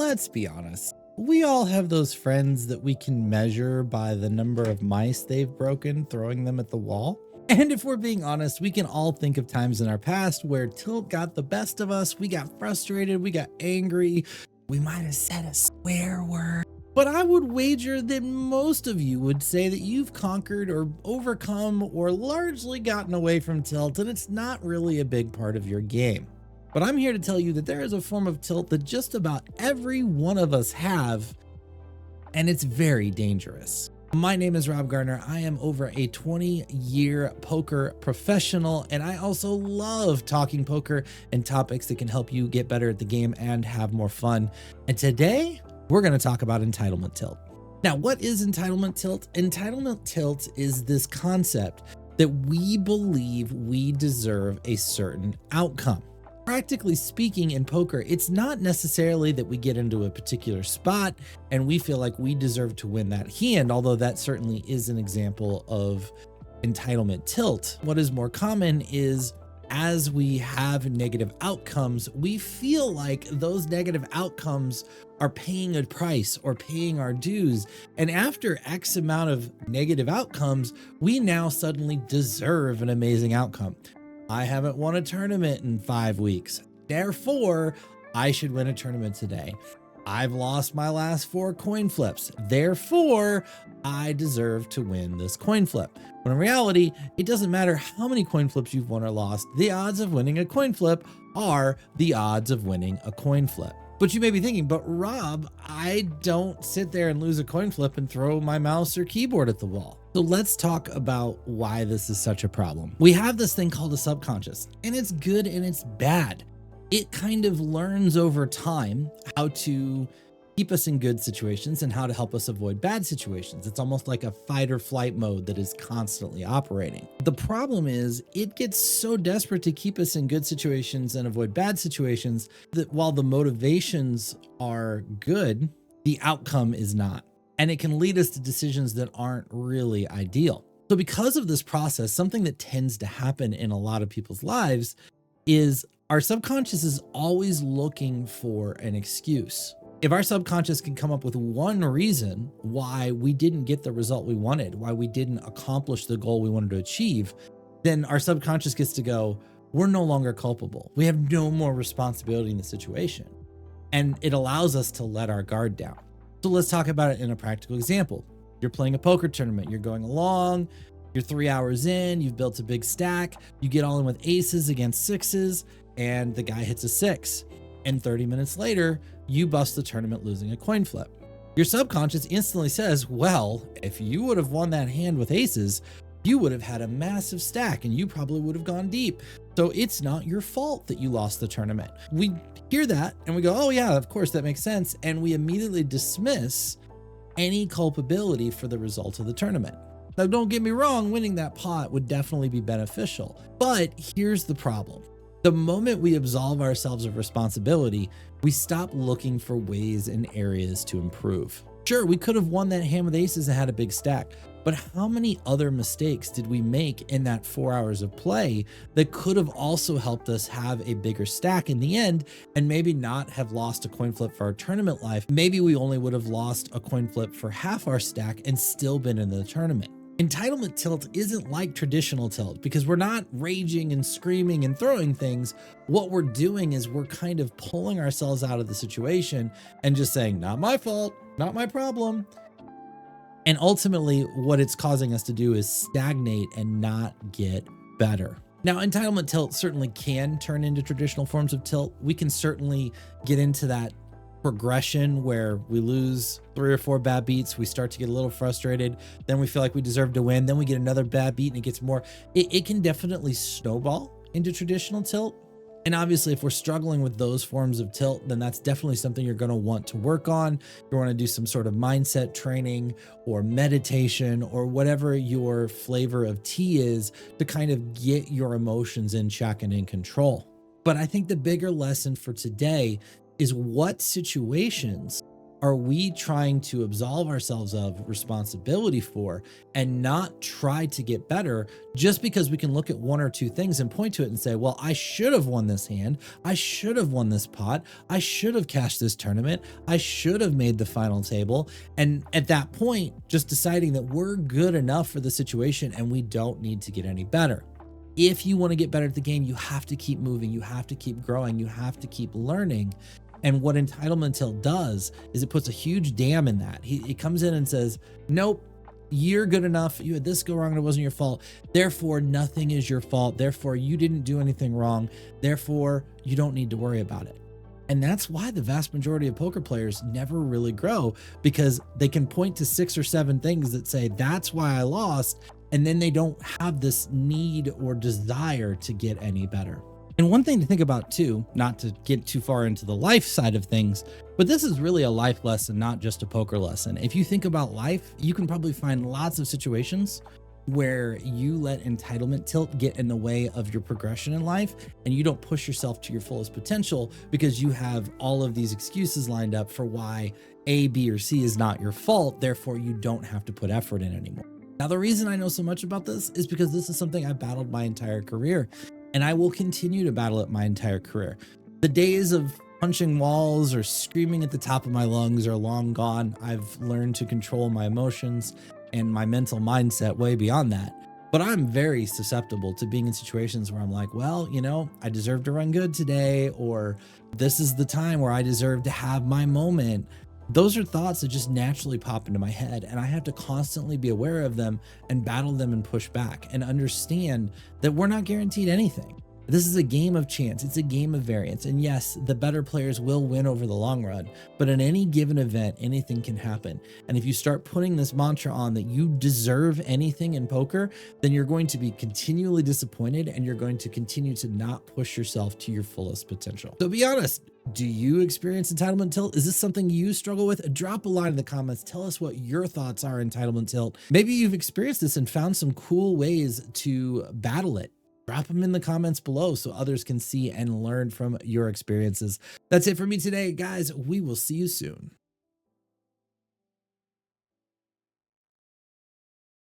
let's be honest. We all have those friends that we can measure by the number of mice they've broken throwing them at the wall. And if we're being honest, we can all think of times in our past where tilt got the best of us. We got frustrated, we got angry, we might have said a swear word. But I would wager that most of you would say that you've conquered or overcome or largely gotten away from tilt, and it's not really a big part of your game. But I'm here to tell you that there is a form of tilt that just about every one of us have, and it's very dangerous. My name is Rob Gardner. I am over a 20-year poker professional, and I also love talking poker and topics that can help you get better at the game and have more fun. And today, we're going to talk about entitlement tilt. Now, what is entitlement tilt? Entitlement tilt is this concept that we believe we deserve a certain outcome. Practically speaking, in poker, it's not necessarily that we get into a particular spot and we feel like we deserve to win that hand, although that certainly is an example of entitlement tilt. What is more common is as we have negative outcomes, we feel like those negative outcomes are paying a price or paying our dues. And after X amount of negative outcomes, we now suddenly deserve an amazing outcome. I haven't won a tournament in 5 weeks. Therefore, I should win a tournament today. I've lost my last 4 coin flips. Therefore, I deserve to win this coin flip. When in reality, it doesn't matter how many coin flips you've won or lost. The odds of winning a coin flip are the odds of winning a coin flip. But you may be thinking, but Rob, I don't sit there and lose a coin flip and throw my mouse or keyboard at the wall. So let's talk about why this is such a problem. We have this thing called a subconscious, and it's good and it's bad. It kind of learns over time how to keep us in good situations and how to help us avoid bad situations. It's almost like a fight or flight mode that is constantly operating. The problem is it gets so desperate to keep us in good situations and avoid bad situations that while the motivations are good, the outcome is not. And it can lead us to decisions that aren't really ideal. So because of this process, something that tends to happen in a lot of people's lives is our subconscious is always looking for an excuse. If our subconscious can come up with one reason why we didn't get the result we wanted, why we didn't accomplish the goal we wanted to achieve, then our subconscious gets to go, we're no longer culpable. We have no more responsibility in the situation. And it allows us to let our guard down. So let's talk about it in a practical example. You're playing a poker tournament, you're going along, you're 3 hours in, you've built a big stack, you get all in with aces against sixes, and the guy hits a 6. And 30 minutes later, you bust the tournament losing a coin flip. Your subconscious instantly says, well, if you would have won that hand with aces, you would have had a massive stack and you probably would have gone deep. So it's not your fault that you lost the tournament. We hear that and we go, oh yeah, of course that makes sense. And we immediately dismiss any culpability for the result of the tournament. Now, don't get me wrong, winning that pot would definitely be beneficial, but here's the problem. The moment we absolve ourselves of responsibility, we stop looking for ways and areas to improve. Sure, we could have won that hand with aces and had a big stack, but how many other mistakes did we make in that 4 hours of play that could have also helped us have a bigger stack in the end and maybe not have lost a coin flip for our tournament life? Maybe we only would have lost a coin flip for half our stack and still been in the tournament. Entitlement tilt isn't like traditional tilt because we're not raging and screaming and throwing things. What we're doing is we're kind of pulling ourselves out of the situation and just saying, not my fault, not my problem. And ultimately what it's causing us to do is stagnate and not get better. Now, entitlement tilt certainly can turn into traditional forms of tilt. We can certainly get into that progression where we lose 3 or 4 bad beats, we start to get a little frustrated, then we feel like we deserve to win, then we get another bad beat and it gets more. It can definitely snowball into traditional tilt. And obviously if we're struggling with those forms of tilt, then that's definitely something you're going to want to work on. You want to do some sort of mindset training or meditation or whatever your flavor of tea is to kind of get your emotions in check and in control. But I think the bigger lesson for today is what situations are we trying to absolve ourselves of responsibility for and not try to get better just because we can look at one or two things and point to it and say, well, I should have won this hand. I should have won this pot. I should have cashed this tournament. I should have made the final table. And at that point, just deciding that we're good enough for the situation and we don't need to get any better. If you want to get better at the game, you have to keep moving. You have to keep growing. You have to keep learning. And what Entitlement Tilt does is it puts a huge dam in that. He comes in and says, nope, you're good enough. You had this go wrong and it wasn't your fault. Therefore, nothing is your fault. Therefore, you didn't do anything wrong. Therefore, you don't need to worry about it. And that's why the vast majority of poker players never really grow, because they can point to 6 or 7 things that say, that's why I lost. And then they don't have this need or desire to get any better. And one thing to think about too, not to get too far into the life side of things, but this is really a life lesson, not just a poker lesson. If you think about life, you can probably find lots of situations where you let entitlement tilt get in the way of your progression in life and you don't push yourself to your fullest potential because you have all of these excuses lined up for why A, B, or C is not your fault. Therefore, you don't have to put effort in anymore. Now, the reason I know so much about this is because this is something I battled my entire career. And I will continue to battle it my entire career. The days of punching walls or screaming at the top of my lungs are long gone. I've learned to control my emotions and my mental mindset way beyond that. But I'm very susceptible to being in situations where I'm like, well, you know, I deserve to run good today, or this is the time where I deserve to have my moment. Those are thoughts that just naturally pop into my head, and I have to constantly be aware of them and battle them and push back and understand that we're not guaranteed anything. This is a game of chance. It's a game of variance. And yes, the better players will win over the long run, but in any given event, anything can happen. And if you start putting this mantra on that you deserve anything in poker, then you're going to be continually disappointed and you're going to continue to not push yourself to your fullest potential. So be honest. Do you experience entitlement tilt? Is this something you struggle with? Drop a line in the comments. Tell us what your thoughts are entitlement tilt. Maybe you've experienced this and found some cool ways to battle it. Drop them in the comments below so others can see and learn from your experiences. That's it for me today, guys. We will see you soon.